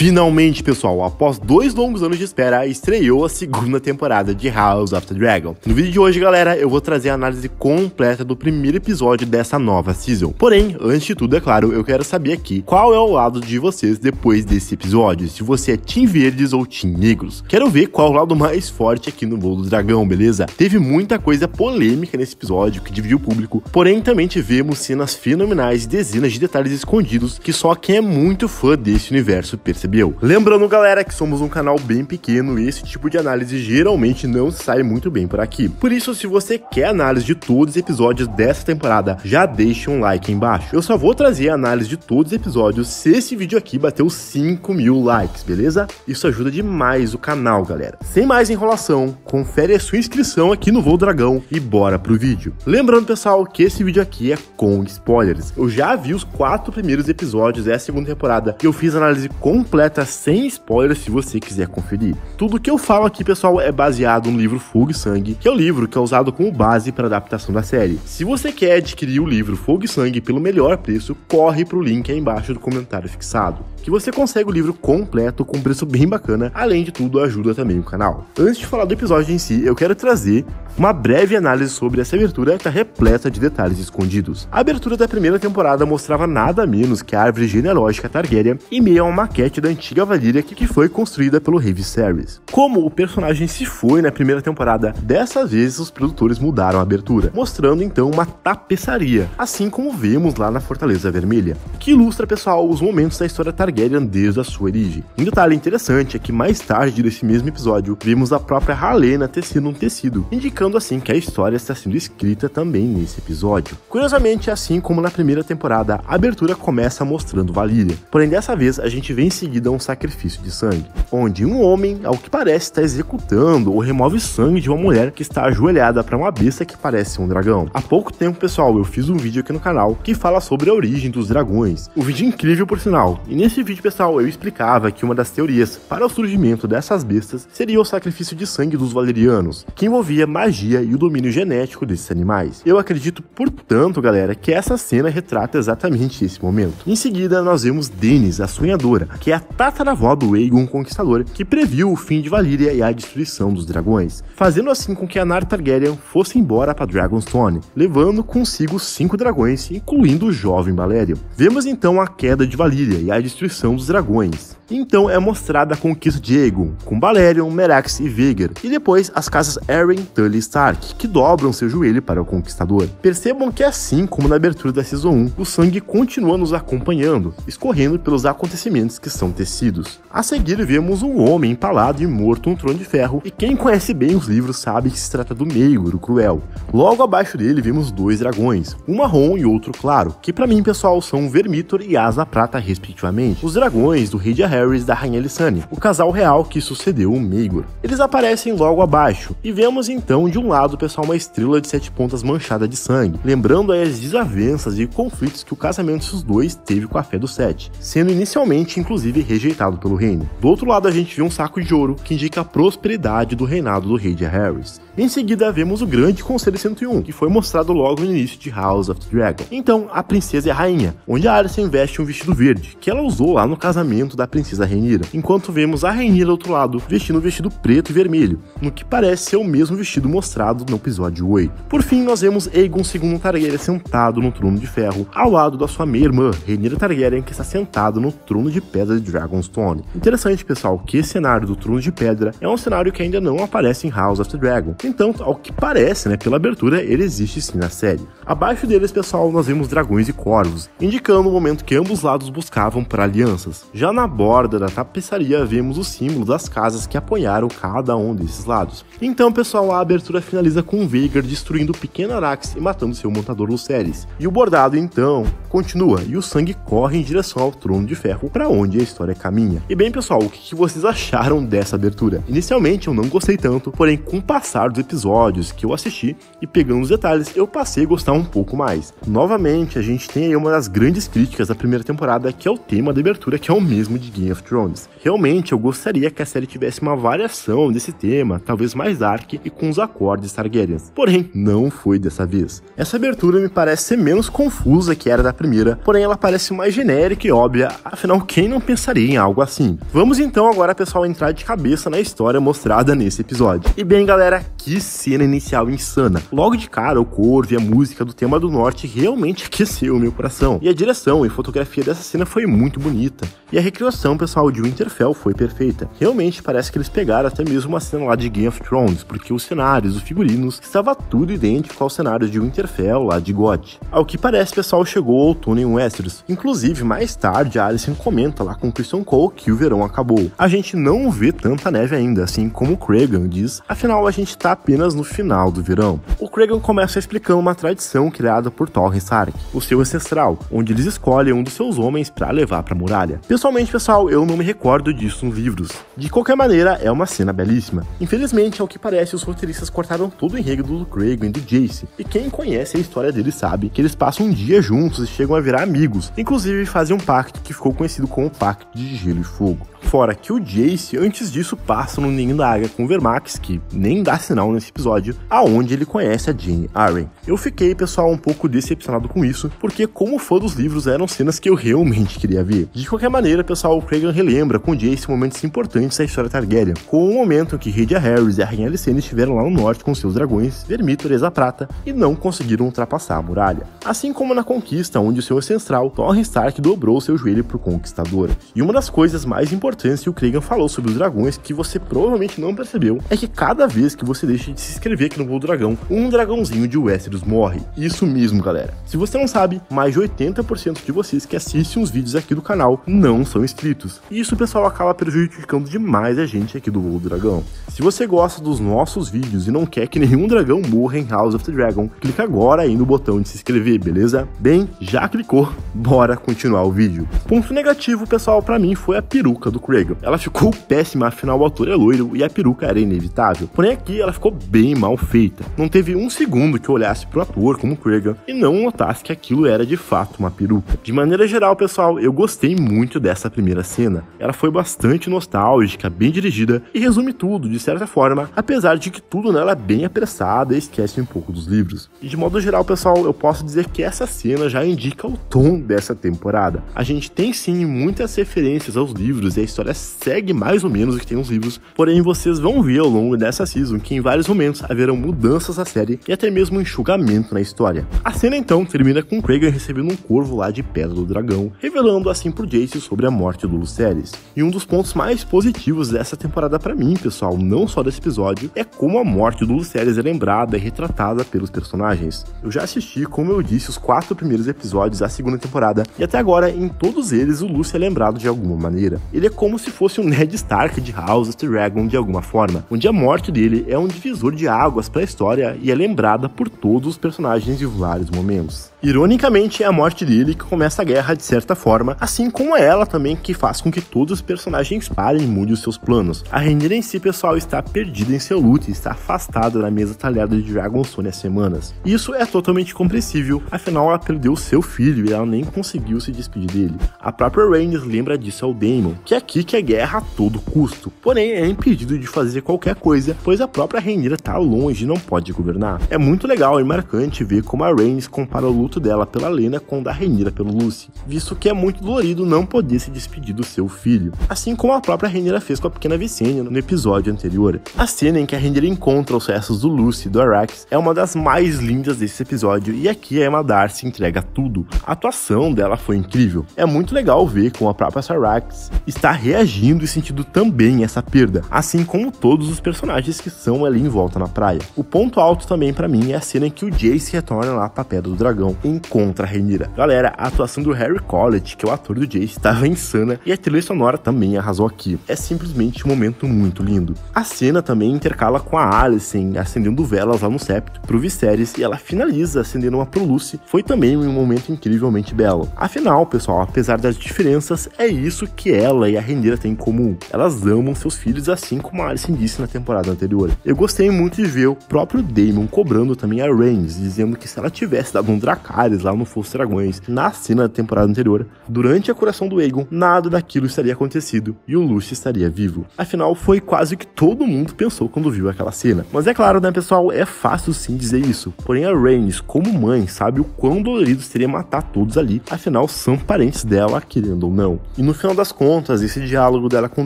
Finalmente, pessoal, após 2 longos anos de espera, estreou a segunda temporada de House of the Dragon. No vídeo de hoje, galera, eu vou trazer a análise completa do primeiro episódio dessa nova season. Porém, antes de tudo, é claro, eu quero saber aqui qual é o lado de vocês depois desse episódio, se você é Team Verdes ou Team Negros. Quero ver qual é o lado mais forte aqui no Voo do Dragão, beleza? Teve muita coisa polêmica nesse episódio que dividiu o público, porém também tivemos cenas fenomenais e dezenas de detalhes escondidos que só quem é muito fã desse universo percebeu. Lembrando, galera, que somos um canal bem pequeno e esse tipo de análise geralmente não sai muito bem por aqui. Por isso, se você quer análise de todos os episódios dessa temporada, já deixa um like aí embaixo. Eu só vou trazer a análise de todos os episódios se esse vídeo aqui bater os 5.000 likes, beleza? Isso ajuda demais o canal, galera. Sem mais enrolação, confere a sua inscrição aqui no Voo Dragão e bora pro vídeo. Lembrando, pessoal, que esse vídeo aqui é com spoilers. Eu já vi os 4 primeiros episódios dessa segunda temporada e eu fiz análise completa sem spoilers se você quiser conferir. Tudo que eu falo aqui, pessoal, é baseado no livro Fogo e Sangue, que é o livro que é usado como base para a adaptação da série. Se você quer adquirir o livro Fogo e Sangue pelo melhor preço, corre pro link aí embaixo do comentário fixado, que você consegue o livro completo com um preço bem bacana, além de tudo ajuda também o canal. Antes de falar do episódio em si, eu quero trazer uma breve análise sobre essa abertura que está repleta de detalhes escondidos. A abertura da primeira temporada mostrava nada menos que a árvore genealógica Targaryen em meio a uma maquete da antiga Valíria que foi construída pelo rei Viserys. Como o personagem se foi na primeira temporada, dessa vez os produtores mudaram a abertura, mostrando então uma tapeçaria, assim como vemos lá na Fortaleza Vermelha, que ilustra, pessoal, os momentos da história Targaryen desde a sua origem. Um detalhe interessante é que mais tarde nesse mesmo episódio, vimos a própria Rhaena tecendo um tecido, indicando assim que a história está sendo escrita também nesse episódio. Curiosamente, assim como na primeira temporada, a abertura começa mostrando Valíria, porém dessa vez a gente vê em seguida um sacrifício de sangue, onde um homem, ao que parece, está executando ou remove sangue de uma mulher que está ajoelhada para uma besta que parece um dragão. Há pouco tempo, pessoal, eu fiz um vídeo aqui no canal que fala sobre a origem dos dragões, um vídeo incrível por sinal, e nesse vídeo, pessoal, eu explicava que uma das teorias para o surgimento dessas bestas seria o sacrifício de sangue dos valerianos, que envolvia magia e o domínio genético desses animais. Eu acredito, portanto, galera, que essa cena retrata exatamente esse momento. Em seguida, nós vemos Daenys, a sonhadora, que é a tataravó do Aegon Conquistador, que previu o fim de Valíria e a destruição dos dragões, fazendo assim com que a Nara Targaryen fosse embora para Dragonstone, levando consigo 5 dragões, incluindo o jovem Balerion. Vemos então a queda de Valíria e a destruição dos dragões. Então é mostrada a conquista de Aegon, com Balerion, Merax e Vhagar, e depois as casas Arryn, Tully e Stark, que dobram seu joelho para o Conquistador. Percebam que assim como na abertura da Season 1, o sangue continua nos acompanhando, escorrendo pelos acontecimentos que são tecidos. A seguir vemos um homem empalado e morto no trono de ferro, e quem conhece bem os livros sabe que se trata do Maegor, o Cruel. Logo abaixo dele vemos 2 dragões, um marrom e outro claro, que pra mim, pessoal, são Vermithor e Asa Prata respectivamente, os dragões do rei de Harris da rainha Lysane, o casal real que sucedeu o Maegor. Eles aparecem logo abaixo, e vemos então de um lado, pessoal, uma estrela de 7 pontas manchada de sangue, lembrando as desavenças e conflitos que o casamento dos dois teve com a fé dos 7, sendo inicialmente inclusive rejeitado pelo reino. Do outro lado a gente vê um saco de ouro que indica a prosperidade do reinado do rei de Harris. Em seguida vemos o grande Conselho 101, que foi mostrado logo no início de House of the Dragon. Então a princesa é a rainha, onde a Alicent veste um vestido verde, que ela usou lá no casamento da princesa Rhaenyra, enquanto vemos a Rhaenyra do outro lado vestindo um vestido preto e vermelho, no que parece ser o mesmo vestido mostrado no episódio 8. Por fim, nós vemos Aegon II Targaryen sentado no trono de ferro, ao lado da sua meia-irmã, Rhaenyra Targaryen, que está sentado no trono de pedra de Dragonstone. Interessante, pessoal, que esse cenário do trono de pedra é um cenário que ainda não aparece em House of the Dragon. Então, ao que parece, né, pela abertura, ele existe sim na série. Abaixo deles, pessoal, nós vemos dragões e corvos, indicando o momento que ambos lados buscavam para alianças. Já na borda da tapeçaria, vemos os símbolos das casas que apoiaram cada um desses lados. Então, pessoal, a abertura finaliza com Vhagar destruindo o pequeno Arax e matando seu montador Lucerys. E o bordado, então, continua, e o sangue corre em direção ao trono de ferro, para onde a história caminha. E bem, pessoal, o que vocês acharam dessa abertura? Inicialmente eu não gostei tanto, porém com o passar dos episódios que eu assisti e pegando os detalhes, eu passei a gostar um pouco mais. Novamente, a gente tem aí uma das grandes críticas da primeira temporada, que é o tema da abertura, que é o mesmo de Game of Thrones. Realmente eu gostaria que a série tivesse uma variação desse tema, talvez mais dark e com os acordes Targaryens. Porém, não foi dessa vez. Essa abertura me parece ser menos confusa que era da primeira, porém ela parece mais genérica e óbvia, afinal quem não pensaria em algo assim? Vamos então agora, pessoal, entrar de cabeça na história mostrada nesse episódio. E bem, galera, que cena inicial insana. Logo de cara, o corvo e a música do tema do norte realmente aqueceu o meu coração. E a direção e fotografia dessa cena foi muito bonita. E a recriação, pessoal, de Winterfell foi perfeita. Realmente parece que eles pegaram até mesmo uma cena lá de Game of Thrones, porque os cenários, os figurinos, estava tudo idêntico aos cenários de Winterfell lá de GOT. Ao que parece, pessoal, chegou o outono em Westeros. Inclusive, mais tarde, a Alicent comenta lá com Criston Cole que o verão acabou. A gente não vê tanta neve ainda, assim como o Cregan diz, afinal a gente tá apenas no final do verão. O Cregan começa explicando uma tradição criada por Torrhen Stark, o seu ancestral, onde eles escolhem um dos seus homens para levar para a muralha. Pessoalmente, pessoal, eu não me recordo disso nos livros. De qualquer maneira, é uma cena belíssima. Infelizmente, ao que parece, os roteiristas cortaram todo o enredo do Cregan e do Jace, e quem conhece a história deles sabe que eles passam um dia juntos e chegam a virar amigos, inclusive fazem um pacto que ficou conhecido como Pacto de Gelo e Fogo. Fora que o Jace, antes disso, passa no Ninho da Águia com o Vermax, que nem dá sinal nesse episódio, aonde ele conhece a Jaime Arryn. Eu fiquei, pessoal, um pouco decepcionado com isso, porque como fã dos livros, eram cenas que eu realmente queria ver. De qualquer maneira, pessoal, o Cregan relembra com o Jace momentos importantes da história Targaryen, como o momento em que Rhaedia Harris e a Rainha Alicent estiveram lá no norte com seus dragões, Vermithor e Prata, e não conseguiram ultrapassar a muralha. Assim como na conquista, onde o seu ancestral, Torrhen Stark, dobrou seu joelho pro conquistador. E uma das coisas mais importantes que o Cregan falou sobre os dragões, que você provavelmente não percebeu, é que cada vez que você deixa de se inscrever aqui no Voo do Dragão, um dragãozinho de Westeros morre. Isso mesmo, galera. Se você não sabe, mais de 80% de vocês que assistem os vídeos aqui do canal não são inscritos. E isso, pessoal, acaba prejudicando demais a gente aqui do Voo do Dragão. Se você gosta dos nossos vídeos e não quer que nenhum dragão morra em House of the Dragon, clica agora aí no botão de se inscrever, beleza? Bem, já clicou, bora continuar o vídeo. Ponto negativo, pessoal, pra mim foi a peruca do Cregan. Ela ficou péssima, afinal o ator é loiro e a peruca era inevitável. Porém aqui ela ficou bem mal feita. Não teve um segundo que eu olhasse pro ator como Cregan e não notasse que aquilo era de fato uma peruca. De maneira geral, pessoal, eu gostei muito dessa primeira cena. Ela foi bastante nostálgica, bem dirigida e resume tudo, de certa forma, apesar de que tudo nela é bem apressada e esquece um pouco dos livros. E de modo geral, pessoal, eu posso dizer que essa cena já indica o tom dessa temporada. A gente tem sim muitas referências aos livros e a história segue mais ou menos o que tem nos livros, porém vocês vão ver ao longo dessa season que em vários momentos haverão mudanças na série e até mesmo um enxugamento na história. A cena então termina com Cregan recebendo um corvo lá de Pedra do Dragão, revelando assim pro Jace sobre a morte do Lucerys. E um dos pontos mais positivos dessa temporada pra mim, pessoal, não só desse episódio, é como a morte do Lucerys é lembrada e retratada pelos personagens. Eu já assisti, como eu disse, os 4 primeiros episódios da segunda temporada e até agora em todos eles o Lucy é lembrado de alguma maneira. Ele é como se fosse um Ned Stark de House of the Dragon de alguma forma, onde a morte dele é um divisor de águas para a história e é lembrada por todos os personagens em vários momentos. Ironicamente, é a morte dele que começa a guerra de certa forma, assim como é ela também que faz com que todos os personagens parem e mudem os seus planos. A Rhaenyra em si, pessoal, está perdida em seu luto e está afastada da mesa talhada de Dragonstone há semanas. Isso é totalmente compreensível, afinal ela perdeu seu filho e ela nem conseguiu se despedir dele. A própria Rhaenys lembra disso ao Daemon, que aqui quer guerra a todo custo, porém é impedido de fazer qualquer coisa, pois a própria Rhaenyra está longe e não pode governar. É muito legal e marcante ver como a Rhaenys compara o luto dela pela Lena com o da Rhaenyra pelo Lucy, visto que é muito dolorido não poder se despedir do seu filho, assim como a própria Rhaenyra fez com a pequena Visenya no episódio anterior. A cena em que a Rhaenyra encontra os restos do Lucy e do Arrax é uma das mais lindas desse episódio, e aqui a Emma Darcy entrega tudo. A atuação dela foi incrível. É muito legal ver como a própria Arrax está reagindo e sentindo também essa perda, assim como todos os personagens que são ali em volta na praia. O ponto alto também pra mim é a cena em que o Jace retorna lá pra Pedra do Dragão e encontra a Rhaenyra. Galera, a atuação do Harry Collett, que é o ator do Jace, estava insana e a trilha sonora também arrasou aqui. É simplesmente um momento muito lindo. A cena também intercala com a Alicent acendendo velas lá no septo pro Viserys e ela finaliza acendendo uma pro Lucy. Foi também um momento incrivelmente belo. Afinal, pessoal, apesar das diferenças, é isso que ela e a Rhaenyra têm em comum. Elas amam seus filhos, assim como a Alicent disse na temporada anterior. Eu gostei muito de ver o próprio Daemon cobrando também a Rhaenys, dizendo que se ela tivesse dado um Dracarys Jaehaerys lá no Fosso Dragões, na cena da temporada anterior, durante a curação do Aegon, nada daquilo estaria acontecido e o Lucy estaria vivo. Afinal, foi quase o que todo mundo pensou quando viu aquela cena. Mas é claro, né, pessoal, é fácil sim dizer isso. Porém, a Rhaenys, como mãe, sabe o quão dolorido seria matar todos ali, afinal, são parentes dela, querendo ou não. E no final das contas, esse diálogo dela com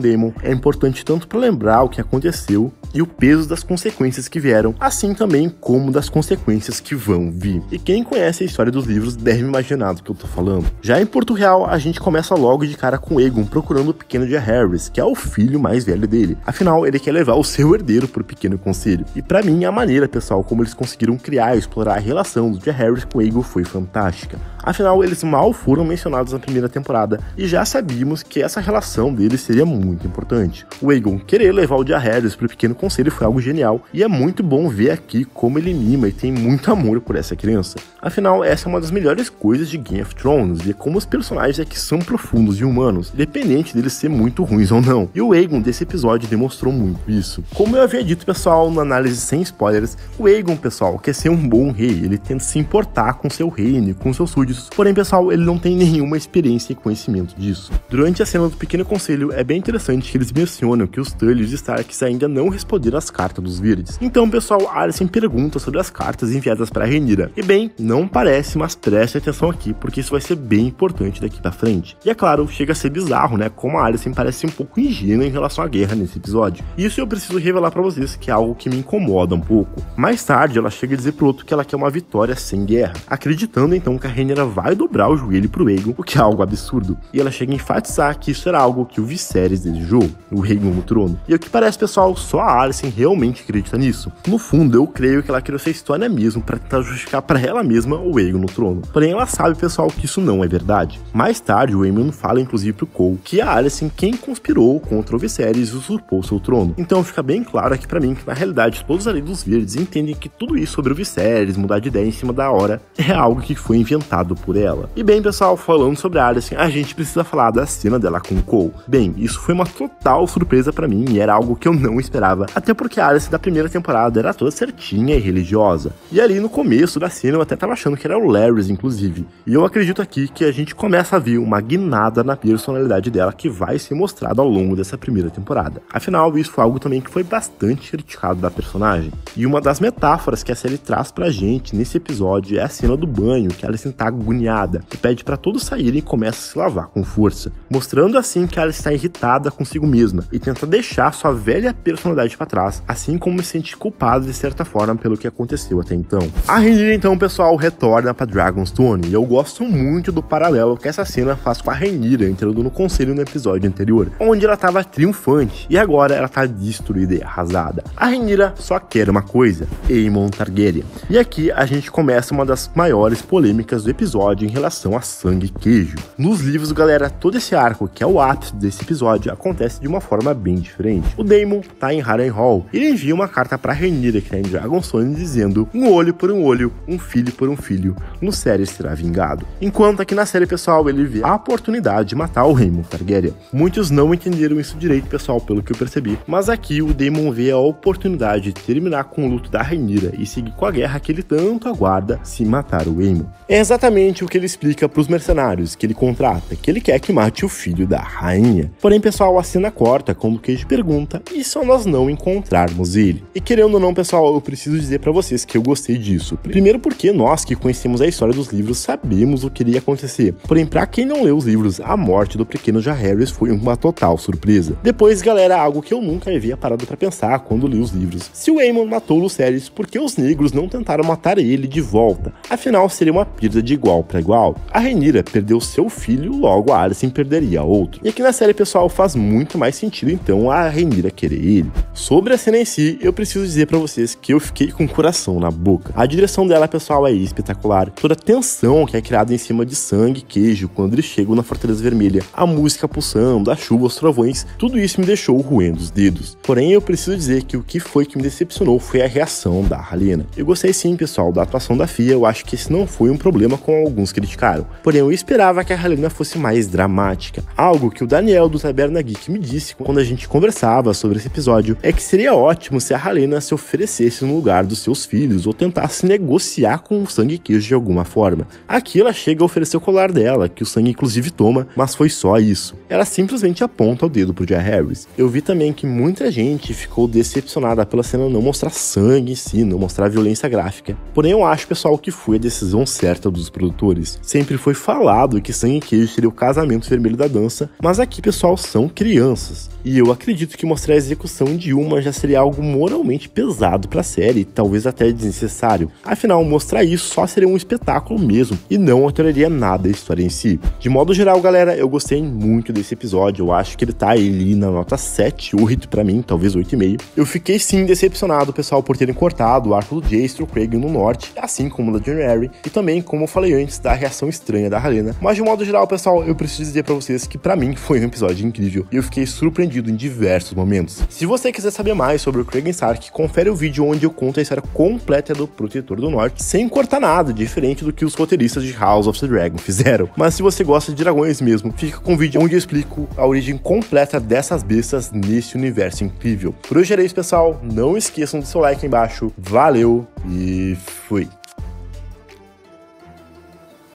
Daemon é importante tanto para lembrar o que aconteceu e o peso das consequências que vieram, assim também como das consequências que vão vir. E quem conhece a história dos livros deve imaginar do que eu tô falando. Já em Porto Real, a gente começa logo de cara com Aegon procurando o pequeno Jaehaerys, que é o filho mais velho dele. Afinal, ele quer levar o seu herdeiro pro pequeno conselho. E pra mim, a maneira, pessoal, como eles conseguiram criar e explorar a relação do Jaehaerys com Aegon foi fantástica. Afinal, eles mal foram mencionados na primeira temporada e já sabíamos que essa relação deles seria muito importante. O Aegon querer levar o Jaehaerys pro pequeno conselho foi algo genial e é muito bom ver aqui como ele mima e tem muito amor por essa criança. Afinal, essa é uma das melhores coisas de Game of Thrones, ver como os personagens aqui são profundos e humanos, independente deles ser muito ruins ou não. E o Aegon desse episódio demonstrou muito isso. Como eu havia dito, pessoal, na análise sem spoilers, o Aegon, pessoal, quer ser um bom rei, ele tenta se importar com seu reino e com seus súditos, porém, pessoal, ele não tem nenhuma experiência e conhecimento disso. Durante a cena do pequeno conselho, é bem interessante que eles mencionam que os Tully e os Starks ainda não responderam as cartas dos Verdes. Então, pessoal, Alicent pergunta sobre as cartas enviadas para Rhaenyra. E bem, não parece, mas preste atenção aqui, porque isso vai ser bem importante daqui pra frente. E é claro, chega a ser bizarro, né, como a Alicent parece um pouco ingênua em relação à guerra nesse episódio. Isso eu preciso revelar pra vocês, que é algo que me incomoda um pouco. Mais tarde, ela chega a dizer pro outro que ela quer uma vitória sem guerra, acreditando então que a Rhaenyra vai dobrar o joelho pro Aegon, o que é algo absurdo. E ela chega a enfatizar que isso era algo que o Viserys desejou, o Aegon no trono. E o que parece, pessoal, só a Alicent realmente acredita nisso. No fundo, eu creio que ela criou essa história mesmo pra tentar justificar pra ela mesma o Aegon no trono. Porém, ela sabe, pessoal, que isso não é verdade. Mais tarde, o Aemon fala, inclusive, pro Cole, que a Alicent quem conspirou contra o Viserys e usurpou seu trono. Então fica bem claro aqui pra mim que, na realidade, todos ali dos Verdes entendem que tudo isso sobre o Viserys, mudar de ideia em cima da hora, é algo que foi inventado por ela. E bem, pessoal, falando sobre a Alicent, a gente precisa falar da cena dela com o Cole. Bem, isso foi uma total surpresa pra mim e era algo que eu não esperava, até porque a Alicent da primeira temporada era toda certinha e religiosa. E ali no começo da cena eu até tava achando que era o Larys, inclusive. E eu acredito aqui que a gente começa a ver uma guinada na personalidade dela que vai ser mostrada ao longo dessa primeira temporada. Afinal, isso foi algo também que foi bastante criticado da personagem. E uma das metáforas que a série traz pra gente nesse episódio é a cena do banho, que a Alicent tá agoniada, que pede pra todos saírem e começa a se lavar com força, mostrando assim que ela está irritada consigo mesma e tenta deixar sua velha personalidade pra trás, assim como se sente culpada de certa forma pelo que aconteceu até então. A Rhaenyra, então, pessoal, retorna pra Dragonstone e eu gosto muito do paralelo que essa cena faz com a Rhaenyra entrando no conselho no episódio anterior, onde ela estava triunfante e agora ela tá destruída e arrasada. A Rhaenyra só quer uma coisa: Aemon Targaryen. E aqui a gente começa uma das maiores polêmicas do episódio em relação a sangue e queijo. Nos livros, galera, todo esse arco, que é o ápice desse episódio, acontece de uma forma bem diferente. O Daemon tá em Harrenhal, ele envia uma carta pra Rhaenyra, que tá em Dragonstone, dizendo: um olho por um olho, um filho por um filho, no Viserys será vingado. Enquanto aqui na série, pessoal, ele vê a oportunidade de matar o Aemon Targaryen. Muitos não entenderam isso direito, pessoal, pelo que eu percebi, mas aqui o Daemon vê a oportunidade de terminar com o luto da Rhaenyra e seguir com a guerra que ele tanto aguarda se matar o Aemon. É exatamente o que ele explica pros mercenários que ele contrata, que ele quer que mate o filho da rainha. Porém, pessoal, a cena corta quando o Queijo pergunta e só nós não encontrarmos ele. E querendo ou não, pessoal, eu preciso dizer pra vocês que eu gostei disso. Primeiro porque nós que conhecemos a história dos livros sabemos o que iria acontecer. Porém, pra quem não leu os livros, a morte do pequeno Jaehaerys foi uma total surpresa. Depois, galera, algo que eu nunca havia parado pra pensar quando li os livros. Se o Aemon matou o Lucerys, por que os negros não tentaram matar ele de volta? Afinal, seria uma perda de igual para igual. A Rhaenyra perdeu seu filho, logo a Alicent perderia outro. E aqui na série, pessoal, faz muito mais sentido então a Rhaenyra querer ele. Sobre a cena em si, eu preciso dizer pra vocês que eu fiquei com o coração na boca. A direção dela, pessoal, é espetacular. Toda a tensão que é criada em cima de sangue e queijo quando eles chegam na Fortaleza Vermelha, a música pulsando, a chuva, os trovões, tudo isso me deixou roendo os dedos. Porém, eu preciso dizer que o que foi que me decepcionou foi a reação da Helaena. Eu gostei sim, pessoal, da atuação da Fia. Eu acho que esse não foi um problema com alguns criticaram. Porém, eu esperava que a Helena fosse mais dramática. Algo que o Daniel do Taberna Geek me disse quando a gente conversava sobre esse episódio é que seria ótimo se a Helena se oferecesse no lugar dos seus filhos ou tentasse negociar com o Sangue Queijo de alguma forma. Aqui ela chega a oferecer o colar dela, que o Sangue inclusive toma, mas foi só isso. Ela simplesmente aponta o dedo pro Jay Harris. Eu vi também que muita gente ficou decepcionada pela cena não mostrar sangue em si, não mostrar violência gráfica. Porém, eu acho, pessoal, que foi a decisão certa dos produtores. Sempre foi falado que Sangue e Queijo seria o casamento vermelho da dança, mas aqui, pessoal, são crianças. E eu acredito que mostrar a execução de uma já seria algo moralmente pesado pra série, talvez até desnecessário. Afinal, mostrar isso só seria um espetáculo mesmo, e não alteraria nada a história em si. De modo geral, galera, eu gostei muito desse episódio, eu acho que ele tá ali na nota 7, 8 pra mim, talvez 8,5. Eu fiquei sim decepcionado, pessoal, por terem cortado o arco do Jace e o Craig no norte, assim como o da January, e também, como eu falei antes, da reação estranha da Helena. Mas de modo geral, pessoal, eu preciso dizer pra vocês que pra mim foi um episódio incrível, e eu fiquei surpreendido em diversos momentos. Se você quiser saber mais sobre o Craig Stark, confere o vídeo onde eu conto a história completa do Protetor do Norte, sem cortar nada, diferente do que os roteiristas de House of the Dragon fizeram. Mas se você gosta de dragões mesmo, fica com o vídeo onde eu explico a origem completa dessas bestas nesse universo incrível. Por hoje era isso, pessoal. Não esqueçam do seu like aí embaixo. Valeu e fui!